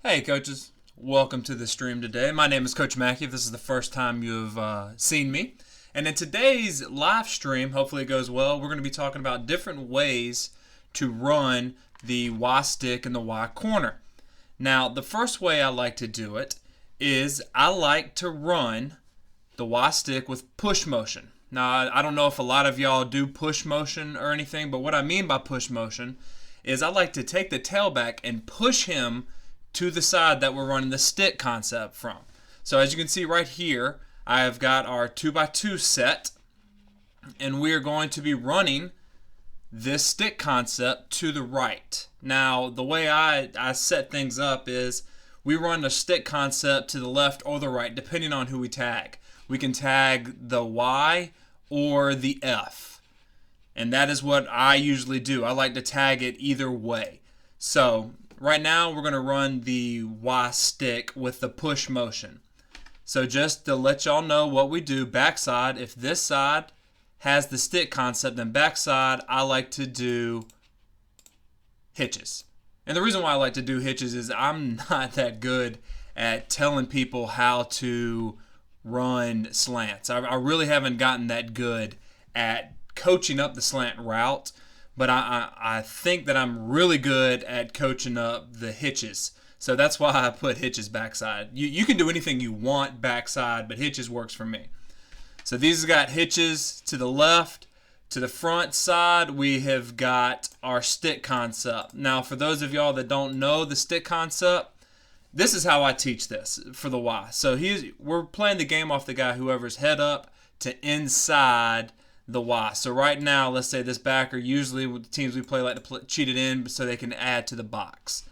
Hey, coaches. Welcome to the stream today. My name is Coach Mackey. If this is the first time you've seen me. And in today's live stream, hopefully it goes well, we're going to be talking about different ways to run the Y stick and the Y corner. Now, the first way I like to do it is I like to run the Y stick with push motion. Now, I don't know if a lot of y'all do push motion or anything, but what I mean by push motion is I like to take the tailback and push him to the side that we're running the stick concept from. So as you can see right here, I have got our 2x2 set, and we are going to be running this stick concept to the right. Now, the way I set things up is we run the stick concept to the left or the right, depending on who we tag. We can tag the Y or the F. And that is what I usually do. I like to tag it either way. So right now we're going to run the Y stick with the push motion. So just to let y'all know what we do, backside, if this side has the stick concept, then backside I like to do hitches. And the reason why I like to do hitches is I'm not that good at telling people how to run slants. I really haven't gotten that good at coaching up the slant route, but I think that I'm really good at coaching up the hitches. So that's why I put hitches backside. You can do anything you want backside, but hitches works for me. So these have got hitches to the left. To the front side, we have got our stick concept. Now, for those of y'all that don't know the stick concept, this is how I teach this for the Y. So we're playing the game off the guy whoever's head up to inside the Y. So right now, let's say this backer, usually with the teams we play like to cheat it in so they can add to the box.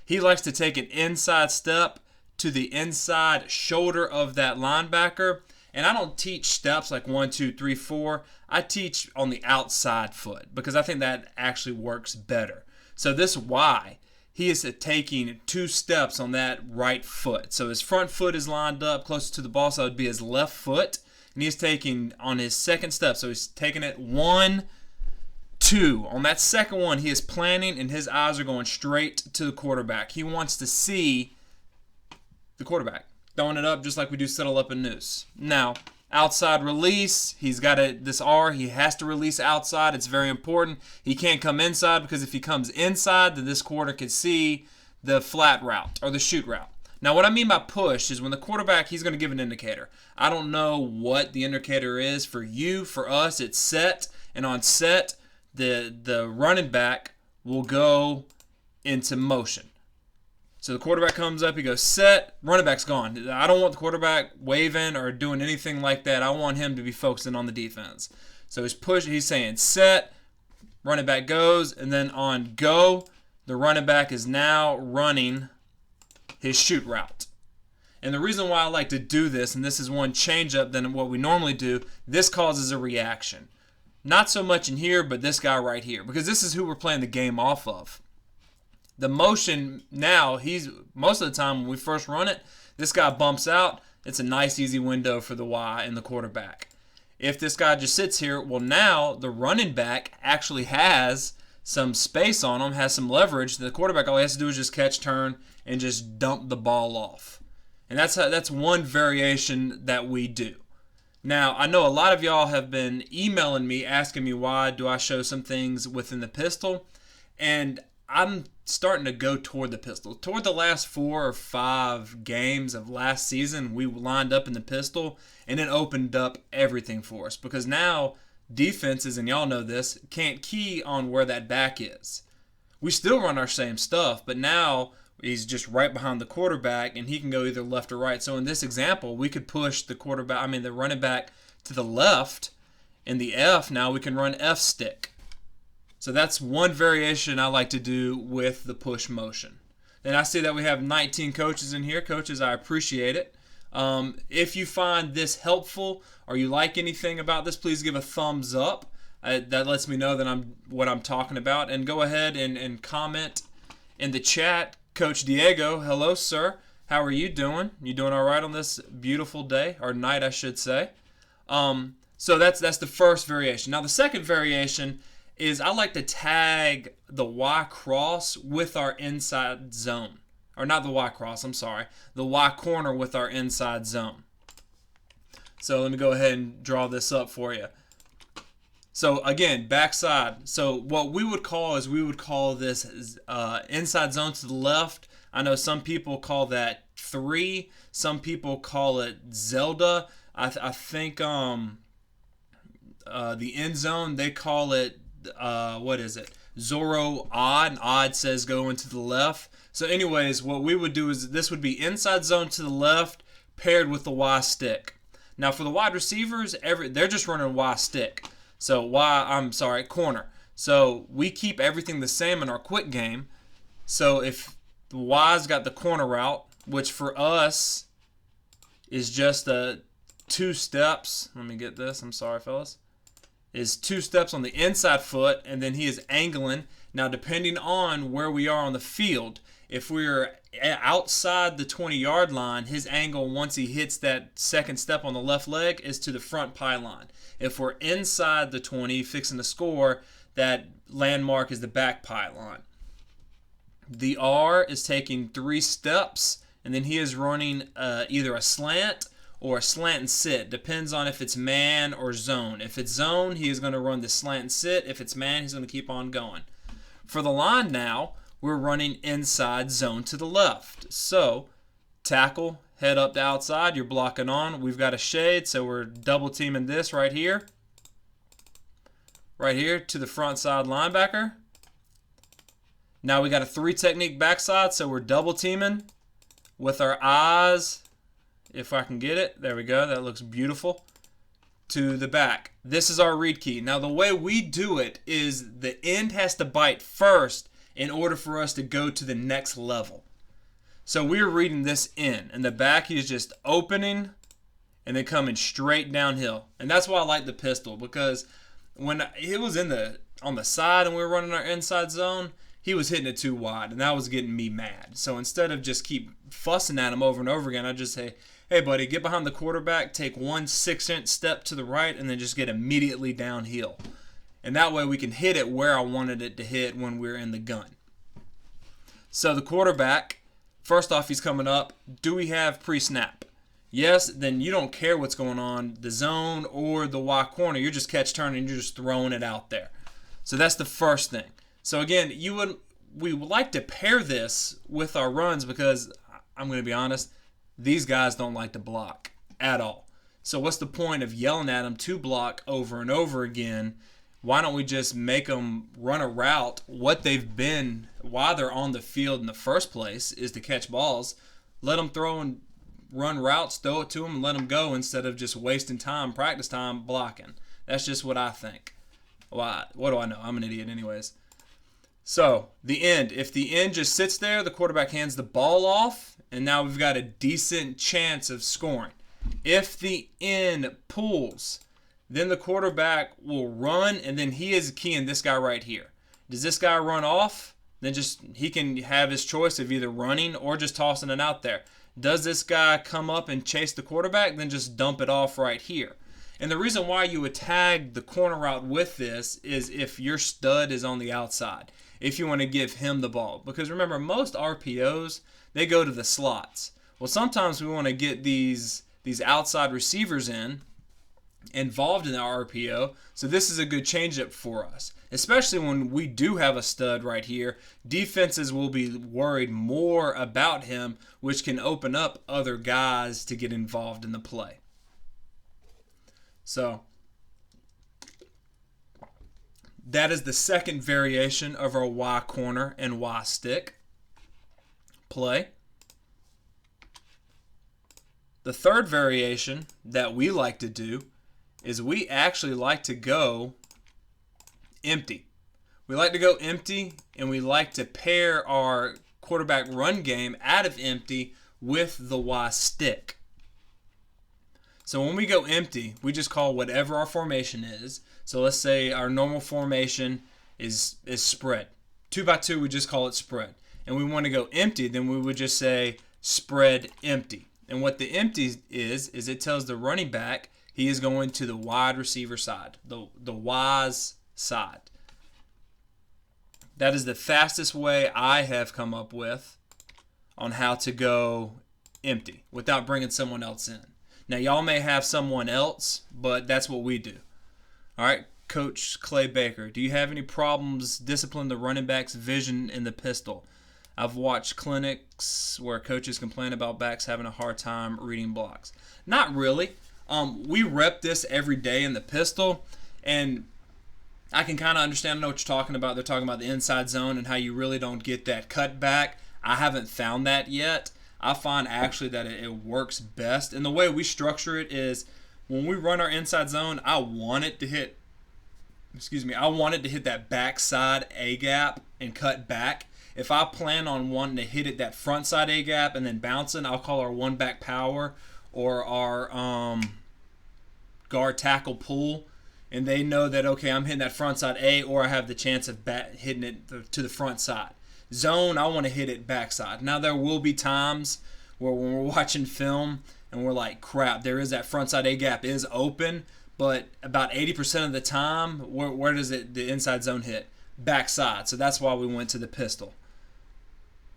He likes to take an inside step to the inside shoulder of that linebacker. And I don't teach steps like 1, 2, 3, 4. I teach on the outside foot because I think that actually works better. So this Y, he is taking 2 steps on that right foot. So his front foot is lined up closer to the ball, so it would be his left foot. And he's taking on his second step. So he's taking it 1, 2. On that second one, he is planning and his eyes are going straight to the quarterback. He wants to see the quarterback throwing it up just like we do settle up and noose. Now, outside release, he's got this R. He has to release outside. It's very important. He can't come inside because if he comes inside, then this corner can see the flat route or the shoot route. Now, what I mean by push is when the quarterback, he's going to give an indicator. I don't know what the indicator is for you. For us, it's set. And on set, the running back will go into motion. So the quarterback comes up, he goes set, running back's gone. I don't want the quarterback waving or doing anything like that. I want him to be focusing on the defense. So he's saying set, running back goes, and then on go, the running back is now running his shoot route. And the reason why I like to do this, and this is one change up than what we normally do, this causes a reaction. Not so much in here, but this guy right here, because this is who we're playing the game off of. The motion now, most of the time when we first run it, this guy bumps out. It's a nice easy window for the Y and the quarterback. If this guy just sits here, well now the running back actually has some space on him, has some leverage. The quarterback, all he has to do is just catch, turn, and just dump the ball off. And that's one variation that we do. Now, I know a lot of y'all have been emailing me asking me why do I show some things within the pistol, and I'm starting to go toward the pistol. Toward the last 4 or 5 games of last season, we lined up in the pistol, and it opened up everything for us because now defenses, and y'all know this, can't key on where that back is. We still run our same stuff, but now he's just right behind the quarterback, and he can go either left or right. So in this example, we could push the running back to the left. In the F, now we can run F stick. So that's one variation I like to do with the push motion. Then I see that we have 19 coaches in here. Coaches, I appreciate it. If you find this helpful or you like anything about this, please give a thumbs up. That lets me know that what I'm talking about. And go ahead and comment in the chat. Coach Diego, hello, sir. How are you doing? You doing all right on this beautiful day, or night, I should say? So that's the first variation. Now, the second variation is I like to tag the Y cross with our inside zone, or not the Y cross, I'm sorry, the Y corner with our inside zone. So let me go ahead and draw this up for you. So again, backside. So what we would call this inside zone to the left. I know some people call that 3. Some people call it Zelda. I think the end zone, they call it what is it? Zorro odd. Odd says go into the left. So anyways, what we would do is this would be inside zone to the left paired with the Y stick. Now for the wide receivers, they're just running Y stick. So corner. So we keep everything the same in our quick game. So if the Y's got the corner route, which for us is just 2 steps. Let me get this. I'm sorry, fellas. Is 2 steps on the inside foot, and then he is angling. Now, depending on where we are on the field, if we're outside the 20-yard line, his angle once he hits that second step on the left leg is to the front pylon. If we're inside the 20, fixing to score, that landmark is the back pylon. The R is taking 3 steps, and then he is running either a slant or a slant and sit. Depends on if it's man or zone. If it's zone, he is going to run the slant and sit. If it's man, he's going to keep on going. For the line now, we're running inside zone to the left. So, tackle, head up to outside, you're blocking on. We've got a shade, so we're double teaming this right here. Right here to the front side linebacker. Now we got a 3 technique backside, so we're double teaming with our eyes. If I can get it, there we go. That looks beautiful. To the back. This is our read key. Now the way we do it is the end has to bite first in order for us to go to the next level. So we're reading this in, and the back he's just opening and then coming straight downhill. And that's why I like the pistol, because when it was on the side and we were running our inside zone, he was hitting it too wide, and that was getting me mad. So instead of just keep fussing at him over and over again, I just say, hey buddy, get behind the quarterback, take 1 6-inch step to the right, and then just get immediately downhill. And that way we can hit it where I wanted it to hit when we're in the gun. So the quarterback, first off, he's coming up. Do we have pre-snap? Yes, then you don't care what's going on, the zone or the Y corner. You're just catch turning, you're just throwing it out there. So that's the first thing. So again, we would like to pair this with our runs because, I'm going to be honest, these guys don't like to block at all. So what's the point of yelling at them to block over and over again? Why don't we just make them run a route? What they've been while they're on the field in the first place is to catch balls. Let them throw and run routes, throw it to them, and let them go instead of just wasting time, practice time, blocking. That's just what I think. Well, what do I know? I'm an idiot anyways. So, the end. If the end just sits there, the quarterback hands the ball off, and now we've got a decent chance of scoring. If the end pulls, then the quarterback will run, and then he is keying this guy right here. Does this guy run off? Then just he can have his choice of either running or just tossing it out there. Does this guy come up and chase the quarterback? Then just dump it off right here. And the reason why you would tag the corner route with this is if your stud is on the outside, if you want to give him the ball. Because remember, most RPOs, they go to the slots. Well, sometimes we want to get these outside receivers involved in the RPO, so this is a good changeup for us. Especially when we do have a stud right here, defenses will be worried more about him, which can open up other guys to get involved in the play. So that is the second variation of our Y corner and Y stick play. The third variation that we like to do is we actually like to go empty. We like to go empty, and we like to pair our quarterback run game out of empty with the Y stick. So when we go empty, we just call whatever our formation is. So let's say our normal formation is spread. 2x2, we just call it spread. And we want to go empty, then we would just say spread empty. And what the empty is it tells the running back he is going to the wide receiver side, the Y's side. That is the fastest way I have come up with on how to go empty without bringing someone else in. Now, y'all may have someone else, but that's what we do. All right, Coach Clay Baker, do you have any problems disciplining the running back's vision in the pistol? I've watched clinics where coaches complain about backs having a hard time reading blocks. Not really. We rep this every day in the pistol, and I can kind of understand, know what you're talking about. They're talking about the inside zone and how you really don't get that cut back. I haven't found that yet. I find actually that it works best. And the way we structure it is when we run our inside zone, I want it to hit that backside A gap and cut back. If I plan on wanting to hit it that front side A gap and then bouncing, I'll call our one back power or our guard tackle pull. And they know that, okay, I'm hitting that front side A, or I have the chance of hitting it to the front side. Zone, I want to hit it backside. Now, there will be times where when we're watching film and we're like, crap, there is that front side A gap is open, but about 80% of the time, where does the inside zone hit? Backside. So that's why we went to the pistol.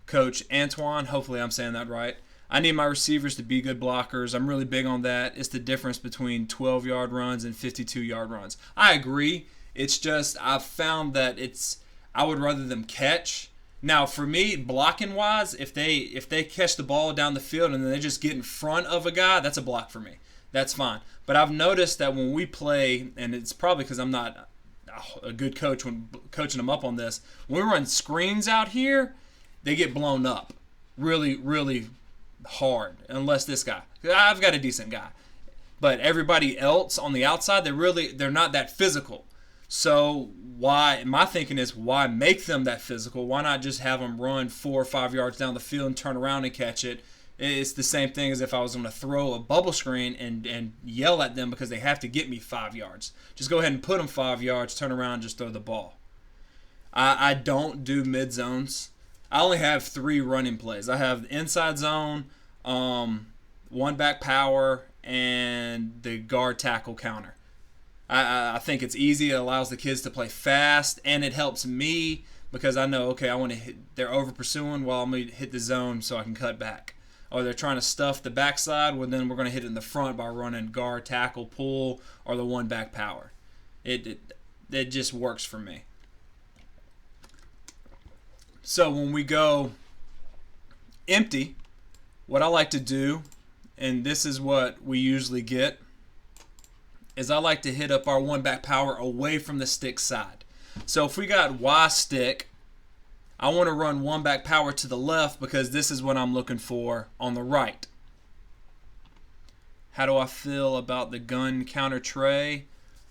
Coach Antoine, hopefully I'm saying that right. I need my receivers to be good blockers. I'm really big on that. It's the difference between 12-yard runs and 52-yard runs. I agree. It's just I've found that I would rather them catch. Now, for me, blocking-wise, if they catch the ball down the field and then they just get in front of a guy, that's a block for me. That's fine. But I've noticed that when we play, and it's probably because I'm not a good coach when coaching them up on this, when we run screens out here, they get blown up really, really hard, unless this guy. I've got a decent guy. But everybody else on the outside, they're not that physical. So my thinking is, why make them that physical? Why not just have them run 4 or 5 yards down the field and turn around and catch it? It's the same thing as if I was going to throw a bubble screen and yell at them because they have to get me 5 yards. Just go ahead and put them 5 yards, turn around, and just throw the ball. I don't do mid zones. I only have 3 running plays. I have the inside zone, one back power, and the guard tackle counter. I think it's easy. It allows the kids to play fast, and it helps me because I know, okay, I want to hit. They're over pursuing while I'm going to hit the zone so I can cut back. Or they're trying to stuff the backside, well, then we're going to hit it in the front by running guard, tackle, pull, or the one back power. It just works for me. So when we go empty, what I like to do, and this is what we usually get, is I like to hit up our one back power away from the stick side. So if we got Y stick, I want to run one back power to the left because this is what I'm looking for on the right. How do I feel about the gun counter tray?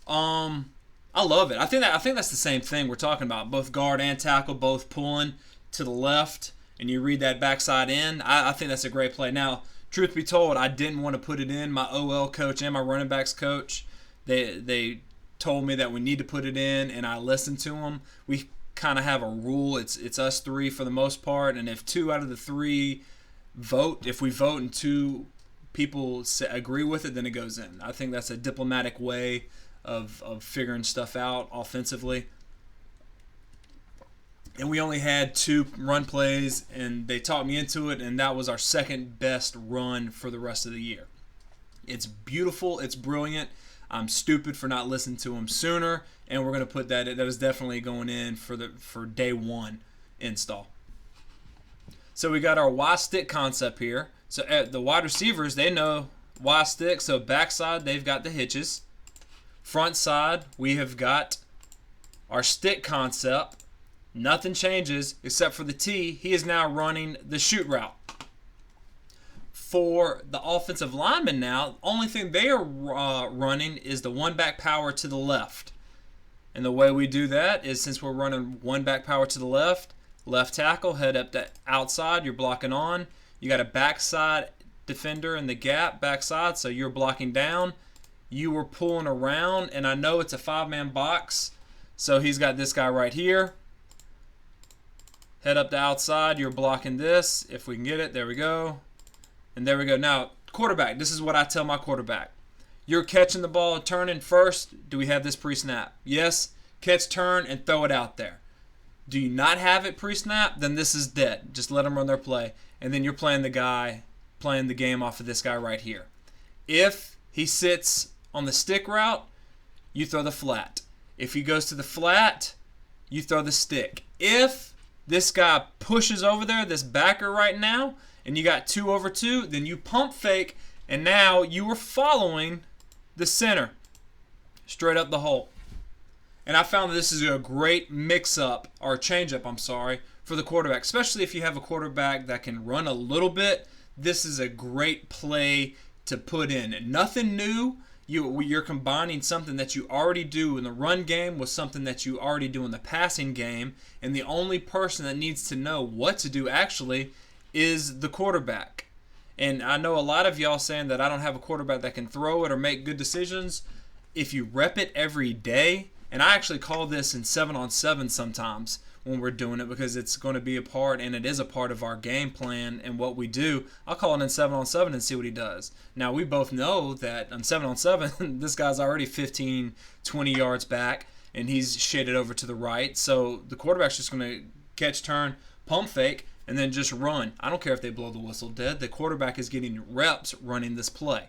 I love it. I think that's the same thing we're talking about. Both guard and tackle, both pulling to the left, and you read that backside in. I think that's a great play. Now, truth be told, I didn't want to put it in. My OL coach and my running backs coach, they told me that we need to put it in, and I listened to them. We kind of have a rule. It's us 3 for the most part, and if 2 out of the 3 vote, if we vote and 2 people agree with it, then it goes in. I think that's a diplomatic way of figuring stuff out offensively. And we only had 2 run plays, and they talked me into it, and that was our second best run for the rest of the year. It's beautiful. It's brilliant. I'm stupid for not listening to them sooner, and we're going to put that is definitely going in for day 1 install. So we got our Y stick concept here. So the wide receivers, they know Y stick. So backside, they've got the hitches. Front side, we have got our stick concept. Nothing changes except for the T. He is now running the shoot route. For the offensive linemen now, the only thing they are running is the one back power to the left. And the way we do that is, since we're running one back power to the left tackle, head up the outside, you're blocking on. You got a backside defender in the gap, backside, so you're blocking down. You were pulling around, and I know it's a 5-man box, so he's got this guy right here. Head up the outside, you're blocking this. If we can get it, there we go. And there we go. Now, quarterback, this is what I tell my quarterback. You're catching the ball and turning first. Do we have this pre-snap? Yes. Catch, turn, and throw it out there. Do you not have it pre-snap? Then this is dead. Just let them run their play. And then you're playing the game off of this guy right here. If he sits on the stick route, you throw the flat. If he goes to the flat, you throw the stick. If this guy pushes over there, this backer right now, and you got 2 over 2, then you pump fake, and now you are following the center straight up the hole. And I found that this is a great mix-up, or change-up, for the quarterback, especially if you have a quarterback that can run a little bit. This is a great play to put in. Nothing new. You're combining something that you already do in the run game with something that you already do in the passing game, and the only person that needs to know what to do actually is the quarterback. And I know a lot of y'all saying that I don't have a quarterback that can throw it or make good decisions. If you rep it every day, and I actually call this in 7-on-7 sometimes when we're doing it because it's going to be a part, and it is a part of our game plan and what we do. I'll call it in 7-on-7 and see what he does. Now, we both know that on 7-on-7, this guy's already 15, 20 yards back, and he's shaded over to the right. So the quarterback's just going to catch, turn, pump fake, and then just run. I don't care if they blow the whistle dead. The quarterback is getting reps running this play.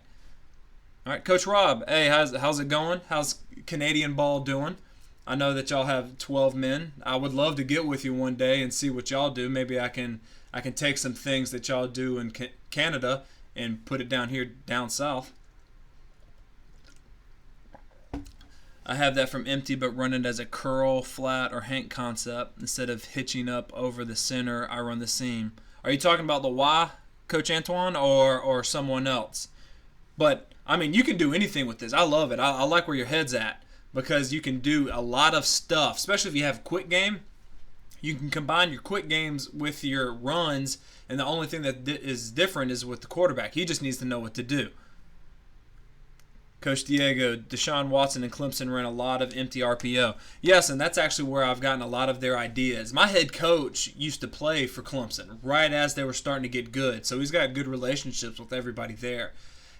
All right, Coach Rob, hey, how's it going? How's Canadian ball doing? I know that y'all have 12 men. I would love to get with you one day and see what y'all do. Maybe I can take some things that y'all do in Canada and put it down south. I have that from empty, but run it as a curl, flat, or hank concept. Instead of hitching up over the center, I run the seam. Are you talking about the Y, Coach Antoine, or someone else? But, I mean, you can do anything with this. I love it. I like where your head's at because you can do a lot of stuff, especially if you have a quick game. You can combine your quick games with your runs, and the only thing that is different is with the quarterback. He just needs to know what to do. Coach Diego, Deshaun Watson and Clemson ran a lot of empty RPO. Yes, and that's actually where I've gotten a lot of their ideas. My head coach used to play for Clemson right as they were starting to get good, so he's got good relationships with everybody there.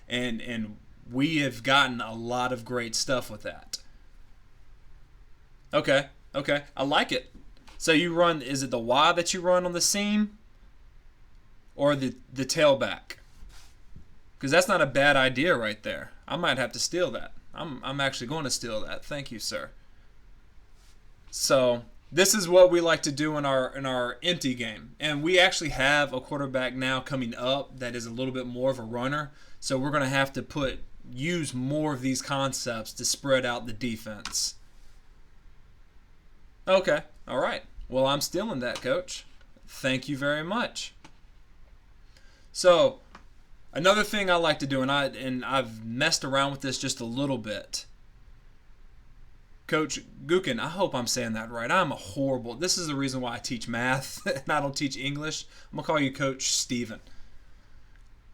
And we have gotten a lot of great stuff with that. Okay, I like it. So you run, is it the Y that you run on the seam or the tailback? Because that's not a bad idea right there. I might have to steal that. I'm actually going to steal that. Thank you, sir. So this is what we like to do in our empty game. And we actually have a quarterback now coming up that is a little bit more of a runner. So we're going to have to use more of these concepts to spread out the defense. Okay, all right. Well, I'm stealing that, Coach. Thank you very much. So another thing I like to do, and I've messed around with this just a little bit. Coach Gukin, I hope I'm saying that right. I'm a horrible. This is the reason why I teach math and I don't teach English. I'm gonna call you Coach Steven.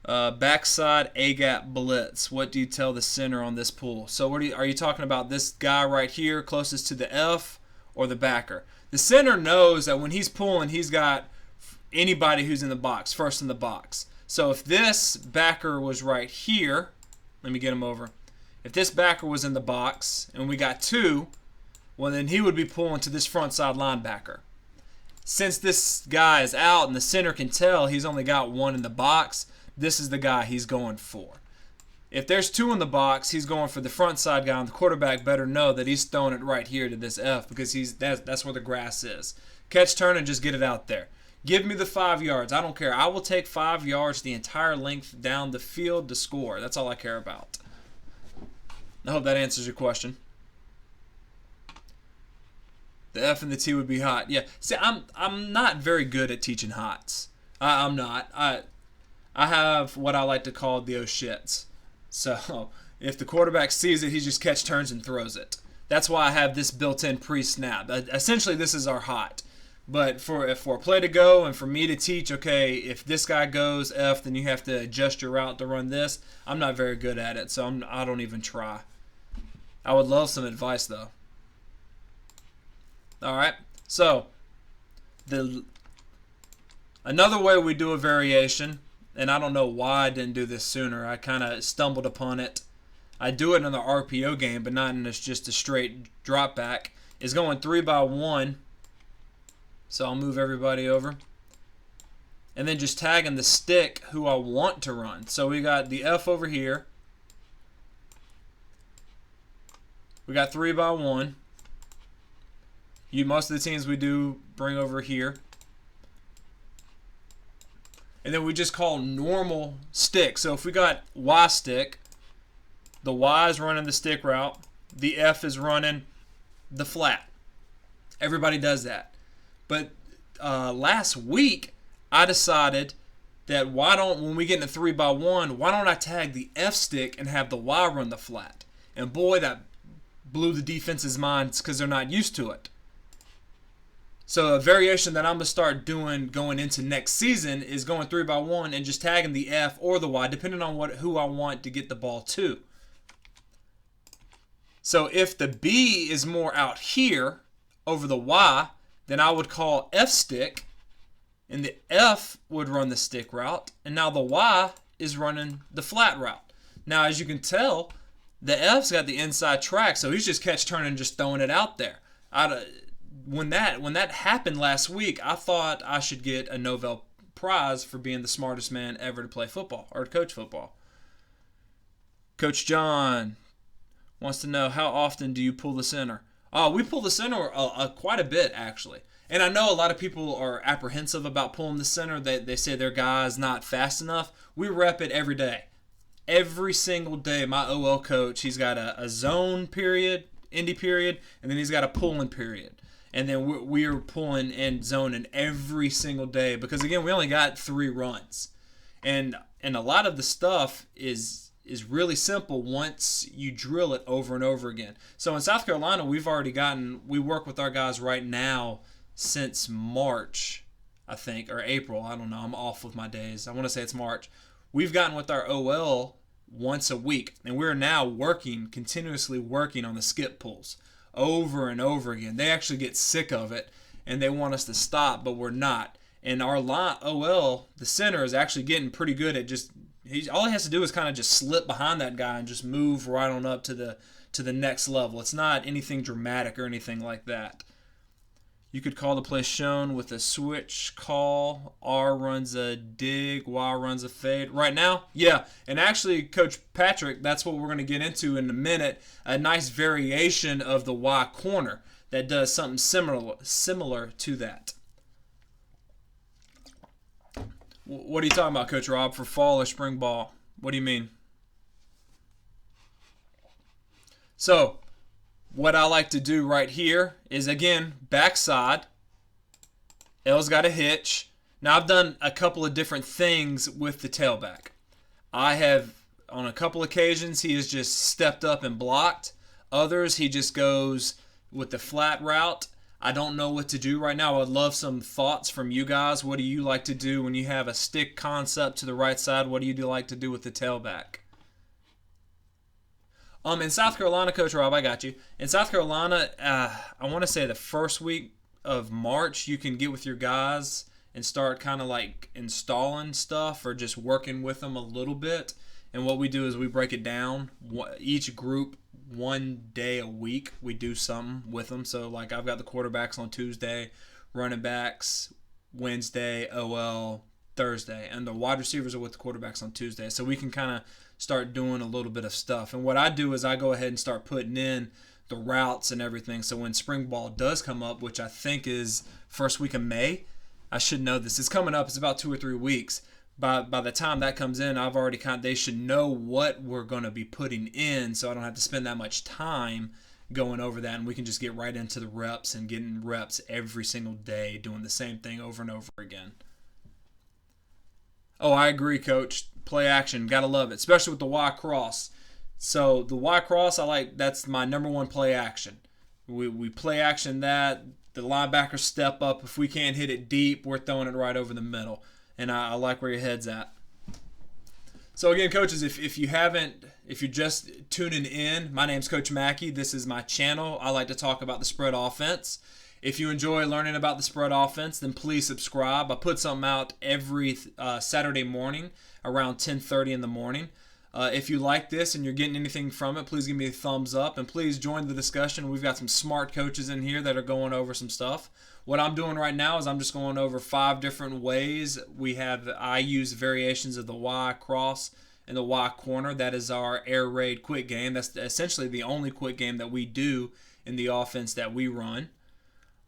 Backside A-gap blitz. What do you tell the center on this pull? So are you talking about this guy right here closest to the F or the backer? The center knows that when he's pulling, he's got anybody who's in the box, first in the box. So if this backer was right here, let me get him over. If this backer was in the box and we got 2, well then he would be pulling to this front side linebacker. Since this guy is out and the center can tell he's only got 1 in the box, this is the guy he's going for. If there's 2 in the box, he's going for the front side guy, and the quarterback better know that he's throwing it right here to this F because that's where the grass is. Catch, turn, and just get it out there. Give me the 5 yards. I don't care. I will take 5 yards the entire length down the field to score. That's all I care about. I hope that answers your question. The F and the T would be hot. Yeah. See, I'm not very good at teaching hots. I'm not. I have what I like to call the oh shits. So if the quarterback sees it, he just catch, turns, and throws it. That's why I have this built-in pre-snap. Essentially, this is our hot. But for a play to go and for me to teach, okay, if this guy goes F, then you have to adjust your route to run this. I'm not very good at it, so I don't even try. I would love some advice, though. All right, so another way we do a variation, and I don't know why I didn't do this sooner. I kind of stumbled upon it. I do it in the RPO game, but not in just a straight drop back, is going 3 by 1 So I'll move everybody over. And then just tagging the stick who I want to run. So we got the F over here. We got 3x1. Most of the teams we do bring over here. And then we just call normal stick. So if we got Y stick, the Y is running the stick route. The F is running the flat. Everybody does that. But last week, I decided that when we get into 3x1, why don't I tag the F stick and have the Y run the flat? And boy, that blew the defense's minds because they're not used to it. So a variation that I'm going to start doing going into next season is going 3x1 and just tagging the F or the Y, depending on who I want to get the ball to. So if the B is more out here over the Y, then I would call F stick, and the F would run the stick route, and now the Y is running the flat route. Now, as you can tell, the F's got the inside track, so he's just catch turning, just throwing it out there. When that happened last week, I thought I should get a Nobel Prize for being the smartest man ever to play football or to coach football. Coach John wants to know, how often do you pull the center? Oh, we pull the center quite a bit, actually. And I know a lot of people are apprehensive about pulling the center. They say their guy's not fast enough. We rep it every day. Every single day, my OL coach, he's got a zone period, indie period, and then he's got a pulling period. And then we're pulling and zoning every single day because, again, we only got 3 runs. And a lot of the stuff is really simple once you drill it over and over again. So in South Carolina, we work with our guys right now since March, I think, or April. I don't know. I'm off with my days. I want to say it's March. We've gotten with our OL once a week, and we're now continuously working on the skip pulls over and over again. They actually get sick of it, and they want us to stop, but we're not. And our OL, the center, is actually getting pretty good at all he has to do is kind of just slip behind that guy and just move right on up to the next level. It's not anything dramatic or anything like that. You could call the play shown with a switch call. R runs a dig, Y runs a fade. Right now, yeah. And actually, Coach Patrick, that's what we're going to get into in a minute. A nice variation of the Y corner that does something similar to that. What are you talking about, Coach Rob, for fall or spring ball? What do you mean? So, what I like to do right here is, again, backside. L's got a hitch. Now, I've done a couple of different things with the tailback. I have, on a couple occasions, he has just stepped up and blocked. Others, he just goes with the flat route. I don't know what to do right now. I would love some thoughts from you guys. What do you like to do when you have a stick concept to the right side? What do you like to do with the tailback? In South Carolina, Coach Rob, I got you. In South Carolina, I want to say the first week of March, you can get with your guys and start kind of like installing stuff or just working with them a little bit. And what we do is we break it down. Each group, one day a week, we do something with them. So, like, I've got the quarterbacks on Tuesday, running backs Wednesday, OL Thursday, and the wide receivers are with the quarterbacks on Tuesday. So we can kind of start doing a little bit of stuff. And what I do is I go ahead and start putting in the routes and everything. So when spring ball does come up, which I think is first week of May, I should know this. It's coming up. It's about 2 or 3 weeks. By the time that comes in, I've already they should know what we're going to be putting in, so I don't have to spend that much time going over that, and we can just get right into the reps and getting reps every single day, doing the same thing over and over again. Oh, I agree, Coach. Play action, gotta love it, especially with the Y cross. So the Y cross, that's my number one play action. We play action that. The linebackers step up. If we can't hit it deep, we're throwing it right over the middle. And I like where your head's at. So again, coaches, if you're just tuning in, my name's Coach Mackey. This is my channel. I like to talk about the spread offense. If you enjoy learning about the spread offense, then please subscribe. I put something out every Saturday morning around 10:30 in the morning. If you like this and you're getting anything from it, please give me a thumbs up and please join the discussion. We've got some smart coaches in here that are going over some stuff. What I'm doing right now is I'm just going over 5 different ways. I use variations of the Y cross and the Y corner. That is our air raid quick game. That's essentially the only quick game that we do in the offense that we run.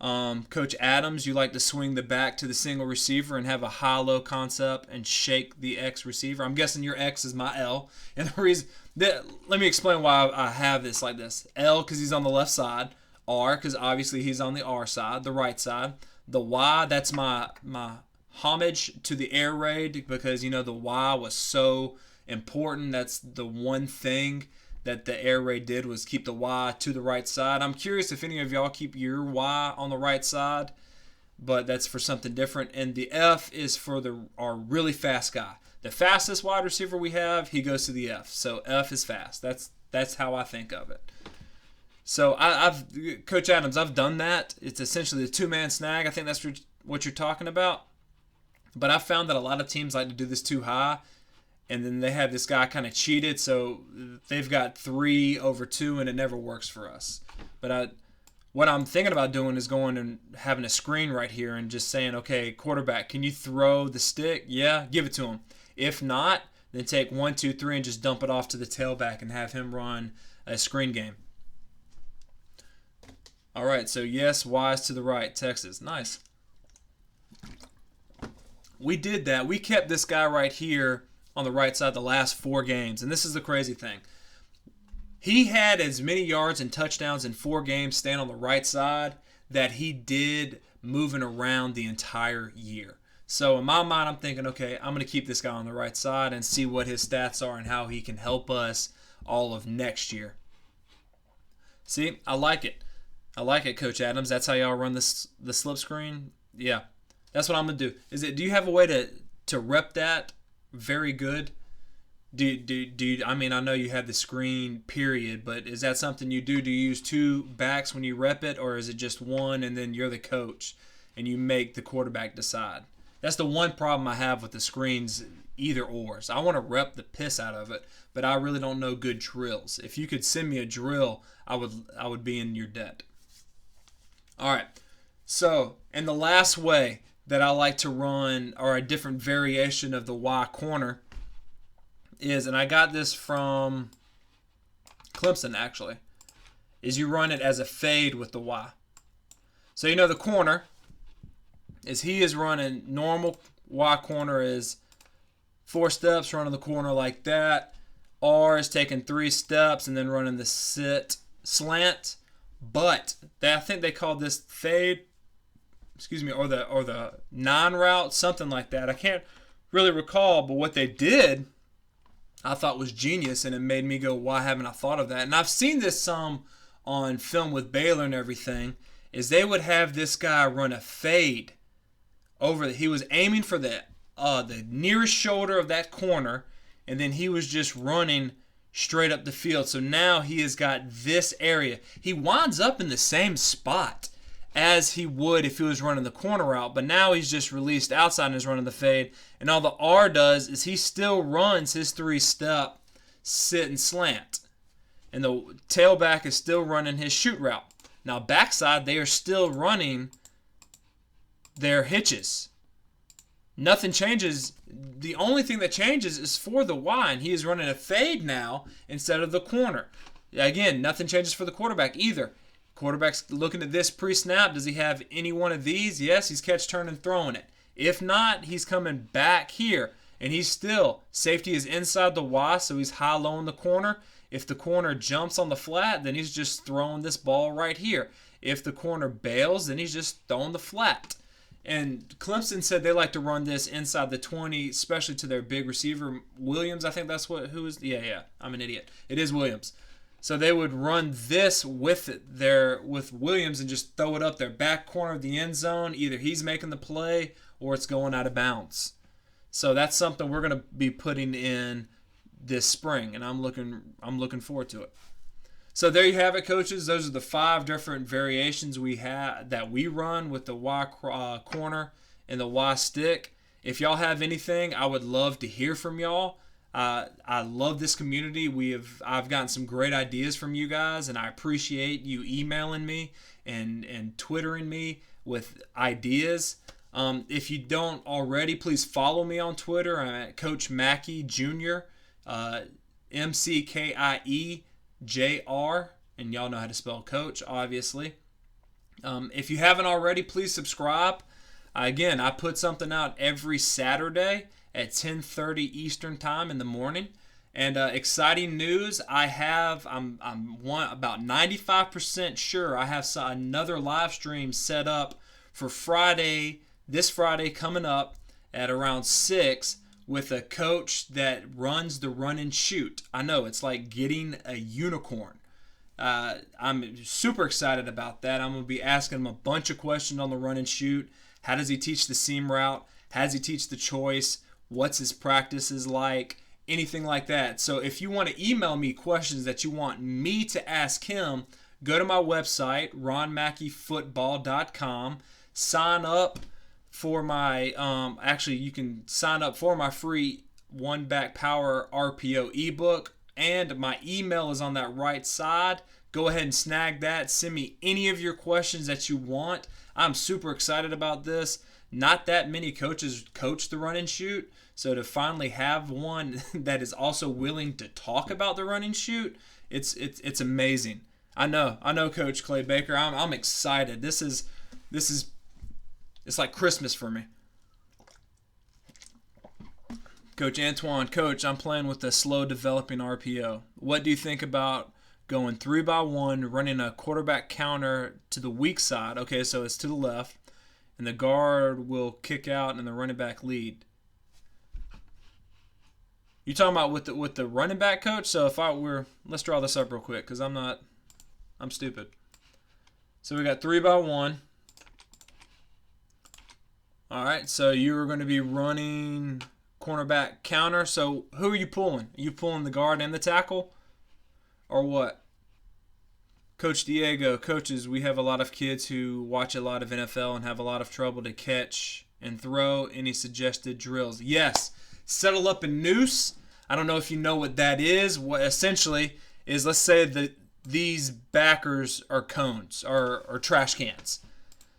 Coach Adams, you like to swing the back to the single receiver and have a high-low concept and shake the X receiver. I'm guessing your X is my L. And the reason let me explain why I have this like this. L because he's on the left side. R because obviously he's on the R side, the right side. The Y, that's my homage to the air raid because the Y was so important. That's the one thing that the air raid did was keep the Y to the right side. I'm curious if any of y'all keep your Y on the right side, but that's for something different. And the F is for our really fast guy. The fastest wide receiver we have, he goes to the F. So F is fast. That's how I think of it. So Coach Adams, I've done that. It's essentially the 2-man snag. I think that's what you're talking about. But I found that a lot of teams like to do this too high. And then they have this guy kind of cheated, so they've got 3 over 2, and it never works for us. But what I'm thinking about doing is going and having a screen right here and just saying, okay, quarterback, can you throw the stick? Yeah, give it to him. If not, then take 1, 2, 3 and just dump it off to the tailback and have him run a screen game. All right, so yes, Y's to the right, Texas. Nice. We did that. We kept this guy right here on the right side the last 4 games. And this is the crazy thing. He had as many yards and touchdowns in 4 games staying on the right side that he did moving around the entire year. So in my mind, I'm thinking, okay, I'm going to keep this guy on the right side and see what his stats are and how he can help us all of next year. See, I like it. I like it, Coach Adams. That's how y'all run the slip screen? Yeah, that's what I'm going to do. Do you have a way to rep that very good? Do you, I mean, I know you have the screen period, but is that something you do? Do you use 2 backs when you rep it, or is it just 1 and then you're the coach and you make the quarterback decide? That's the one problem I have with the screens, either ors. I want to rep the piss out of it, but I really don't know good drills. If you could send me a drill, I would be in your debt. All right. So, and the last way that I like to run, or a different variation of the Y corner, is, and I got this from Clemson actually, is you run it as a fade with the Y. So the corner is he is running normal. Y corner is 4 steps, running the corner like that. R is taking 3 steps and then running the slant. But I think they called this fade, or the 9 route, something like that. I can't really recall, but what they did I thought was genius, and it made me go, why haven't I thought of that? And I've seen this some on film with Baylor and everything, is they would have this guy run a fade over. He was aiming for the nearest shoulder of that corner, and then he was just running straight up the field. So now he has got this area. He winds up in the same spot as he would if he was running the corner route, but now he's just released outside and is running the fade. And all the R does is he still runs his 3-step sit and slant. And the tailback is still running his shoot route. Now backside, they are still running their hitches. Nothing changes. The only thing that changes is for the Y, and he is running a fade now instead of the corner. Again, nothing changes for the quarterback either. Quarterback's looking at this pre-snap. Does he have any one of these? Yes, he's catch, turn, and throwing it. If not, he's coming back here, and he's still, safety is inside the Y, so he's high-low in the corner. If the corner jumps on the flat, then he's just throwing this ball right here. If the corner bails, then he's just throwing the flat. And Clemson said they like to run this inside the 20, especially to their big receiver, Williams. I think that's who is. Yeah, I'm an idiot. It is Williams. So they would run this with Williams and just throw it up their back corner of the end zone. Either he's making the play or it's going out of bounds. So that's something we're going to be putting in this spring, and I'm looking forward to it. So there you have it, coaches. Those are the 5 different variations we have that we run with the Y corner and the Y stick. If y'all have anything, I would love to hear from y'all. I love this community. I've gotten some great ideas from you guys, and I appreciate you emailing me and twittering me with ideas. If you don't already, please follow me on Twitter. I'm at Coach Mackey Jr. McKiejr, and y'all know how to spell coach, obviously. If you haven't already, please subscribe. Again, I put something out every Saturday at 10:30 Eastern Time in the morning. And exciting news, I'm about 95% sure I have another live stream set up for this Friday coming up at around 6 with a coach that runs the run and shoot. I know, it's like getting a unicorn. I'm super excited about that. I'm going to be asking him a bunch of questions on the run and shoot. How does he teach the seam route? How does he teach the choice? What's his practices like? Anything like that. So if you want to email me questions that you want me to ask him, go to my website, ronmackeyfootball.com. Sign up for my, you can sign up for my free One Back Power RPO ebook. And my email is on that right side. Go ahead and snag that. Send me any of your questions that you want. I'm super excited about this. Not that many coaches coach the run and shoot. So to finally have one that is also willing to talk about the run and shoot, it's amazing. I know, Coach Clay Baker. I'm excited. This is it's like Christmas for me. Coach Antoine, Coach, I'm playing with a slow developing RPO. What do you think about going 3-by-1, running a quarterback counter to the weak side? Okay, so it's to the left, and the guard will kick out and the running back lead. You talking about with the running back, Coach? So let's draw this up real quick because I'm stupid. So we got 3-by-1. All right, so you're going to be running cornerback counter. So who are you pulling? Are you pulling the guard and the tackle? Or what? Coach Diego, coaches, we have a lot of kids who watch a lot of NFL and have a lot of trouble to catch and throw. Any suggested drills? Yes. Settle up a noose. I don't know if you know what that is. What essentially is, let's say that these backers are cones or trash cans.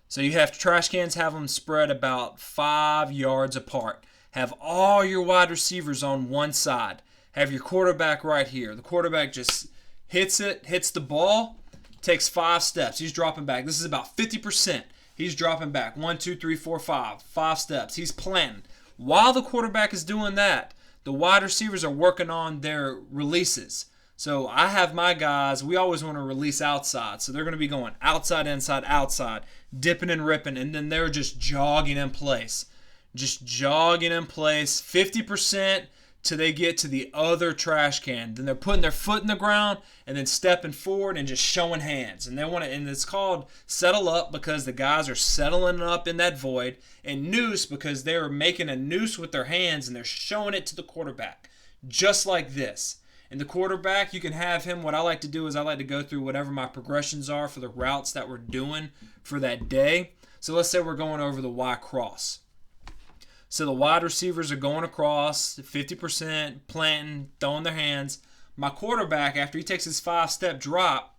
So you have trash cans, have them spread about 5 yards apart. Have all your wide receivers on one side. Have your quarterback right here. The quarterback just hits the ball, takes 5 steps. He's dropping back. This is about 50%. He's dropping back. 1, 2, 3, 4, 5. 5 steps. He's planting. While the quarterback is doing that, the wide receivers are working on their releases. So I have my guys, we always want to release outside. So they're going to be going outside, inside, outside, dipping and ripping, and then they're just jogging in place. Just jogging in place, 50% till they get to the other trash can. Then they're putting their foot in the ground and then stepping forward and just showing hands. And and it's called settle up because the guys are settling up in that void, and noose because they're making a noose with their hands and they're showing it to the quarterback. Just like this. And the quarterback, you can have him. What I like to do is I like to go through whatever my progressions are for the routes that we're doing for that day. So let's say we're going over the Y cross. So the wide receivers are going across, 50%, planting, throwing their hands. My quarterback, after he takes his 5-step drop,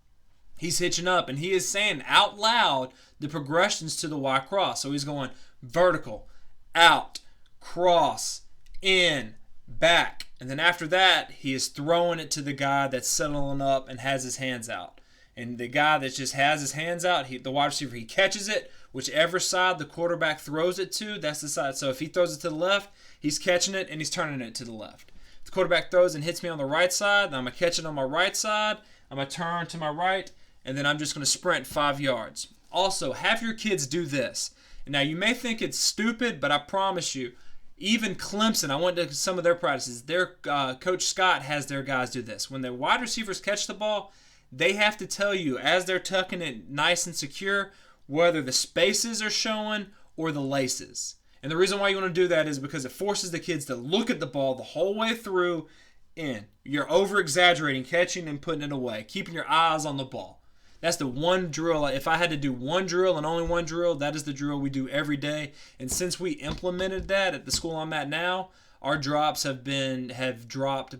he's hitching up, and he is saying out loud the progressions to the Y cross. So he's going vertical, out, cross, in, back. And then after that, he is throwing it to the guy that's settling up and has his hands out. And the guy that just has his hands out, the wide receiver, he catches it. Whichever side the quarterback throws it to, that's the side. So if he throws it to the left, he's catching it and he's turning it to the left. If the quarterback throws and hits me on the right side, then I'm going to catch it on my right side. I'm going to turn to my right, and then I'm just going to sprint 5 yards. Also, have your kids do this. Now, you may think it's stupid, but I promise you, even Clemson, I went to some of their practices. Their Coach Scott has their guys do this. When the wide receivers catch the ball, they have to tell you as they're tucking it nice and secure whether the spaces are showing or the laces. And the reason why you want to do that is because it forces the kids to look at the ball the whole way through in. You're over-exaggerating, catching and putting it away, keeping your eyes on the ball. That's the one drill. If I had to do one drill and only one drill, that is the drill we do every day. And since we implemented that at the school I'm at now, our drops have dropped.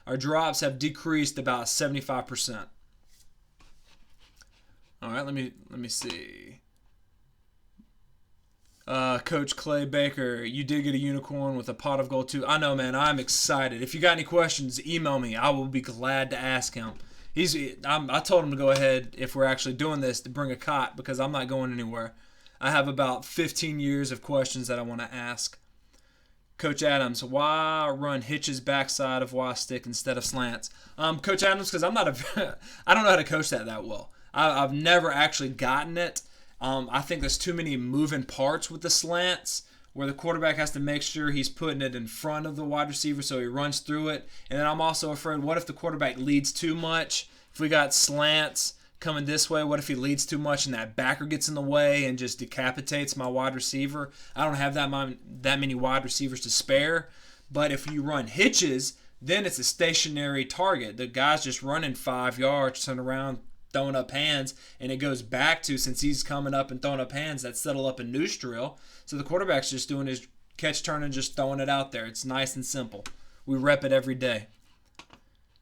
Our drops have decreased about 75%. All right, let me see. Coach Clay Baker, you did get a unicorn with a pot of gold too. I know, man. I'm excited. If you got any questions, email me. I will be glad to ask him. I told him to go ahead, if we're actually doing this, to bring a cot because I'm not going anywhere. I have about 15 years of questions that I want to ask. Coach Adams, why run hitches backside of Y stick instead of slants? Coach Adams, because I'm not I don't know how to coach that well. I've never actually gotten it. I think there's too many moving parts with the slants where the quarterback has to make sure he's putting it in front of the wide receiver so he runs through it. And then I'm also afraid, what if the quarterback leads too much? If we got slants coming this way, what if he leads too much and that backer gets in the way and just decapitates my wide receiver? I don't have that many wide receivers to spare. But if you run hitches, then it's a stationary target. The guy's just running 5 yards, turn around, throwing up hands, and it goes back to, since he's coming up and throwing up hands, that's settle up a noose drill. So the quarterback's just doing his catch, turn, and just throwing it out there. It's nice and simple. We rep it every day.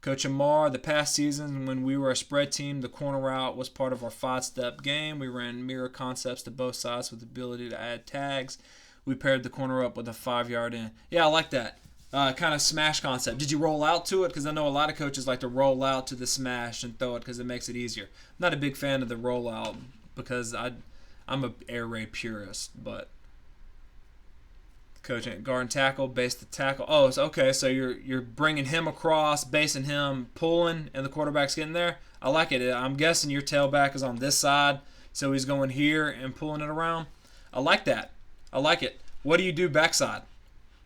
Coach Amar, the past season when we were a spread team, the corner route was part of our 5-step game. We ran mirror concepts to both sides with the ability to add tags. We paired the corner up with a 5-yard in. Yeah, I like that. Kind of smash concept. Did you roll out to it? Because I know a lot of coaches like to roll out to the smash and throw it because it makes it easier. I'm not a big fan of the rollout because I'm a air raid purist. But coach, guard and tackle, base the tackle. Oh, it's okay. So you're bringing him across, basing him, pulling, and the quarterback's getting there. I like it. I'm guessing your tailback is on this side, so he's going here and pulling it around. I like that. I like it. What do you do backside?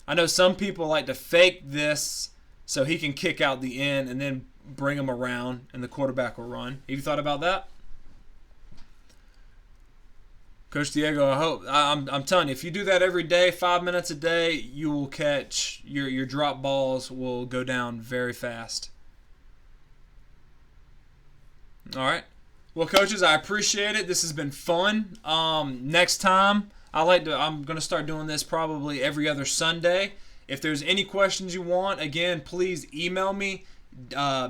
I know some people like to fake this so he can kick out the end and then bring him around and the quarterback will run. Have you thought about that? Coach Diego, I hope. I'm telling you, if you do that every day, 5 minutes a day, you will catch, your drop balls will go down very fast. All right. Well, coaches, I appreciate it. This has been fun. Next time, I'm going to start doing this probably every other Sunday. If there's any questions you want, again, please email me,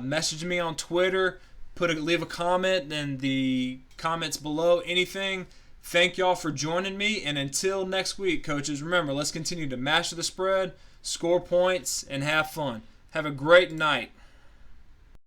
message me on Twitter, leave a comment in the comments below, anything. Thank y'all for joining me, and until next week, coaches, remember, let's continue to master the spread, score points, and have fun. Have a great night.